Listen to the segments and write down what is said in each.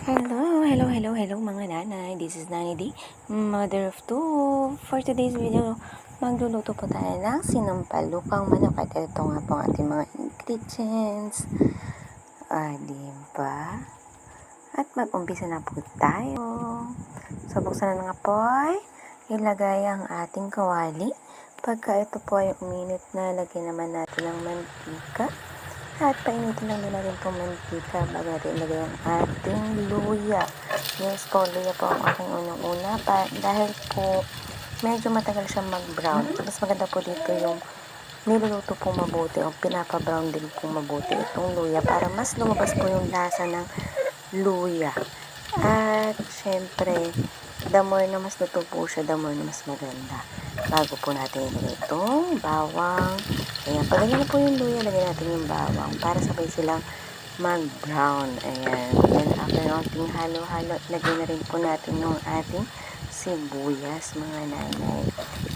Hello mga nanay. This is Nanay D, mother of two. For today's video, magluluto po tayo ng sinampalukang manok. At ito nga po ang ating mga ingredients. Diba? At mag-umpisa na po tayo. So, buksan na nga po ay ilagay ang ating kawali. Pagka ito po ay uminit na, lagyan naman natin ng mantika. At painitin lang din natin itong mantika bago natin ilagay ang ating luya. Yes po, luya po ang aking unang-una. Dahil po medyo matagal siyang mag-brown. Mas maganda po dito yung niluluto po mabuti o pinapa-brown din po mabuti itong luya para mas lumabas po yung lasa ng luya. At syempre, the more na mas luto po siya, the more na mas maganda. Bago po natin ilagay itong bawang. Ayan, pag ganyan na po yung luya, lagyan natin yung bawang para sabay silang mag-brown. Ayan, then after nating halo-halo, lagyan na rin po natin yung ating sibuyas, mga nanay.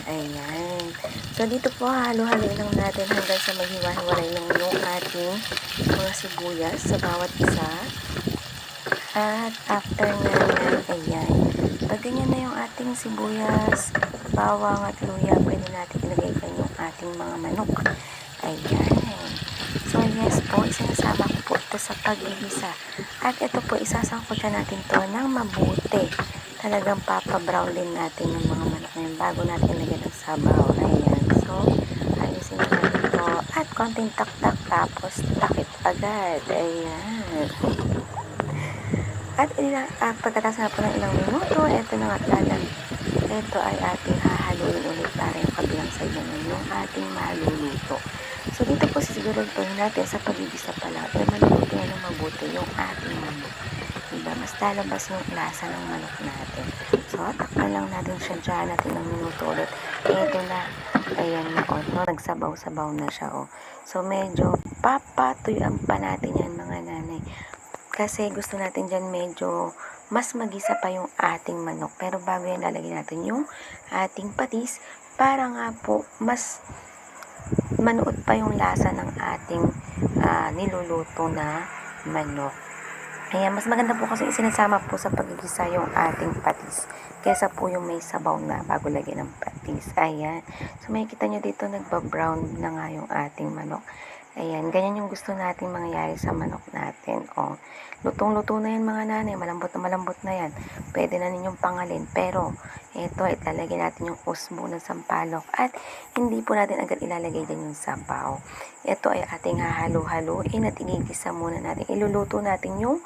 Ayan. So, dito po halo-halo lang natin hanggang sa maghiwa-hiwalay lang yung ating mga sibuyas sa bawat isa. At after naman, ayan, pag ganyan na yung ating sibuyas, bawang at luya, pwede natin ilagay pa yung ating mga manok. Ayan. So, yes po, isinasama ko po ito sa pag-igisa. At ito po, isasangkot natin to ng mabuti. Talagang papa-brown din natin yung mga manok na yun bago natin ilagay ng sabaw. Ayan. So, ayusin natin ito. At konting tak-tak, tapos takip agad. Ayan. At pagkatapos na po ng ilang minuto, ito na nga ito ay ating hahaluin ulit para yung kabilang side naman yung ating maluluto. So, dito po siguraduhin natin sa pagigisa pa lang, maluluto na ng mabuti yung ating manok. Diba? Mas lalabas yung lasa ng manok natin. So, takpan lang natin siya dyan natin ng minuto ulit. Ito na. Ayan na, nagsabaw-sabaw na siya, So, medyo papatuyuan pa natin yan, mga nanay. Kasi gusto natin dyan medyo mas magisa pa yung ating manok. Pero bago yan, lalagyan natin yung ating patis para nga po mas manuot pa yung lasa ng ating niluluto na manok. Ayan, mas maganda po kasi isinasama po sa pagigisa yung ating patis kesa po yung may sabaw na bago lagyan ng patis. Ayan. So, makikita nyo dito nagba-brown na nga yung ating manok. Ayan, ganyan yung gusto natin mangyayari sa manok natin. Lutong-luto na yan, mga nanay. Malambot na yan. Pwede na ninyong pangalin. Pero, ito, ilalagay natin yung usbo ng sampalok. At, hindi po natin agad ilalagay dyan yung sabaw. Ito ay ating hahalo-haluin at igigisa muna natin. Iluluto natin yung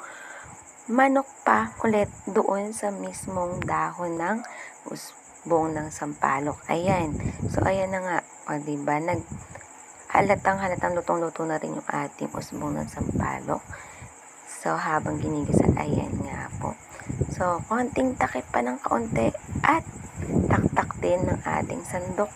manok pa ulit doon sa mismong dahon ng usbong ng sampalok. Ayan. So, ayan na nga. Diba? Halatang lutong-luto na rin yung ating usbong ng sampalok. So, habang ginigisa, ayan nga po. So, konting takip pa ng kaunti at taktak din ng ating sandok.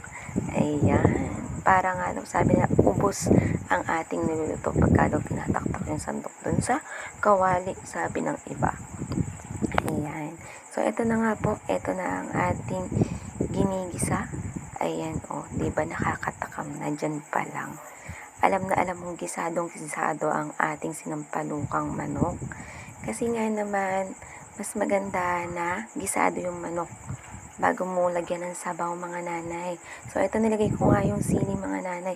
Ayan. Para nga, sabi na, ubos ang ating niluluto pagka daw tinataktak yung sandok dun sa kawali, sabi ng iba. Ayan. So, ito na nga po. Ito na ang ating ginigisa. Ayan, diba nakakatakam na dyan pa lang. Alam na alam mong gisadong-gisado ang ating sinampalukang manok. Kasi nga naman, mas maganda na gisado yung manok bago mo lagyan ng sabaw, mga nanay. So, ito nilagay ko nga yung sili, mga nanay.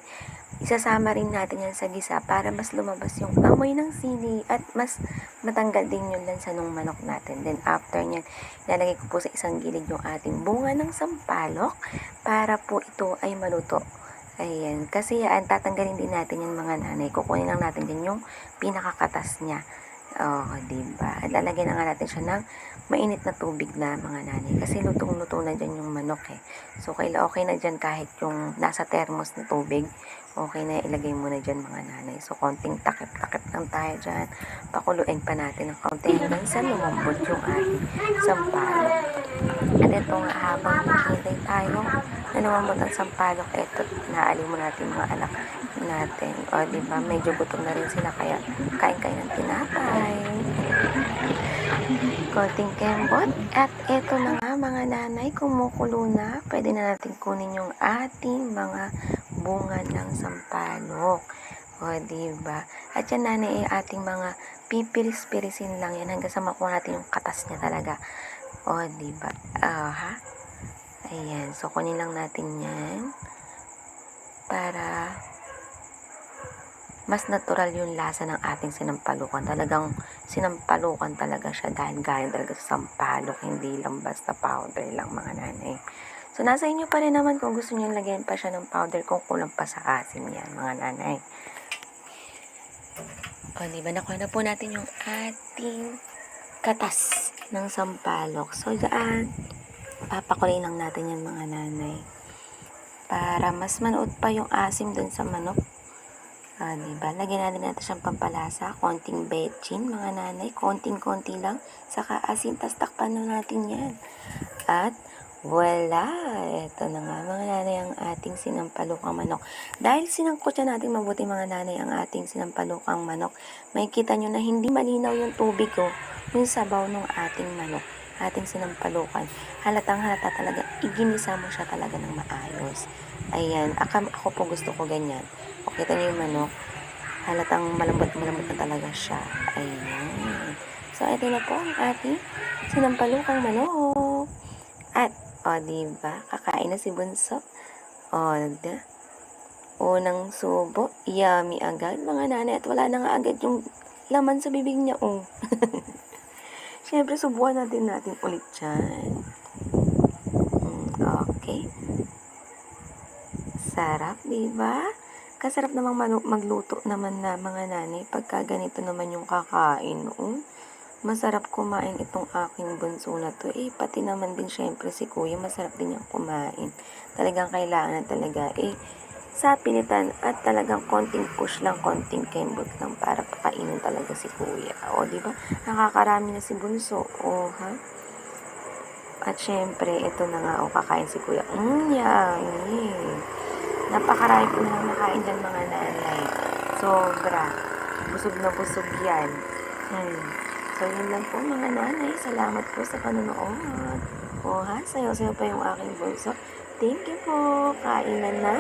Isasama rin natin yan sa gisa para mas lumabas yung amoy ng sili at mas matanggal din yung lansa ng manok natin. Then, after nyan, ilalagay ko po sa isang gilid yung ating bunga ng sampalok para po ito ay maluto. Ayan, kasi yan, tatanggalin din natin yung mga nanay. Kukunin lang natin din yung pinakakatas niya. Diba? At lalagyan na nga natin siya ng mainit na tubig na, mga nanay. Kasi lutong-luto na dyan yung manok So, okay na dyan kahit yung nasa thermos na tubig. Okay na, ilagay mo na dyan, mga nanay. So, konting takip-takip lang tayo dyan. Pakuluin pa natin ng konti hanggang sa lumambot yung ating sampalok. At ito nga, habang naghihintay tayo na lumambot ang sampalok, eto, naalim mo natin mga anak natin. Diba, medyo gutom na rin sila, kaya kain-kain ng tinapay. Konting kembot. At eto na nga, mga nanay, kumukulo na. Pwede na natin kunin yung ating mga bunga ng sampalok. Diba? At yan, nanay, ating mga Pipiris-pirisin lang yan hanggang sa makuha natin yung katas niya talaga. O, diba? Ha? Ayan. So, kunin lang natin yan para mas natural yung lasa ng ating sinampalukan. Talagang sinampalukan talaga siya dahil galing talaga sa sampalok, hindi lang basta powder lang, mga nanay. So, nasa inyo pa rin naman kung gusto nyo lagyan pa siya ng powder kung kulang pa sa asim yan, mga nanay. O, diba? Nakuha na po natin yung ating katas ng sampalok. So, dyan, papakulay lang natin yan, mga nanay. Para mas manood pa yung asim dun sa manok. Diba? Lagyan natin siyang pampalasa. Konting betchin, mga nanay. Konting-konti lang. Saka asin, tas takpan na natin yan. At, voila! Ito na nga, mga nanay, ang ating sinampalukang manok. Dahil sinangkot siya natin mabuti, mga nanay, ang ating sinampalukang manok, may kita nyo na hindi malinaw yung tubig ko, yung sabaw ng ating manok, ating sinampalukan. Halatang halata talaga, iginisa mo siya talaga ng maayos. Ayan, ako po gusto ko ganyan. O, kita nyo yung manok, halatang malambot na talaga siya. Ayan. So, ito na po ang ating sinampalukang manok. At, diba? Kakain na si Bunso. Unang subo. Yummy agad, mga nanay. At wala na nga agad yung laman sa bibig niya, Siyempre, subukan natin ulit dyan. Okay. Sarap, diba? Kasarap namang magluto naman na, mga nanay. Pagka ganito naman yung kakain, Masarap kumain itong aking bunso na to. Pati naman din syempre si kuya, masarap din yung kumain. Talagang kailangan talaga, sa pilitan at talagang konting push lang, konting kembot lang para pakainin talaga si kuya. O, diba? Nakakarami na si bunso. Ha? At syempre, ito na nga, kakain si kuya. Yummy. Napakarami po na nakain dyan, mga nanay. Sobra. Busog na busog yan. So, yun lang po, mga nanay. Salamat po sa panonood. Sayo-sayo pa yung aking bunso. Thank you po. Kain na.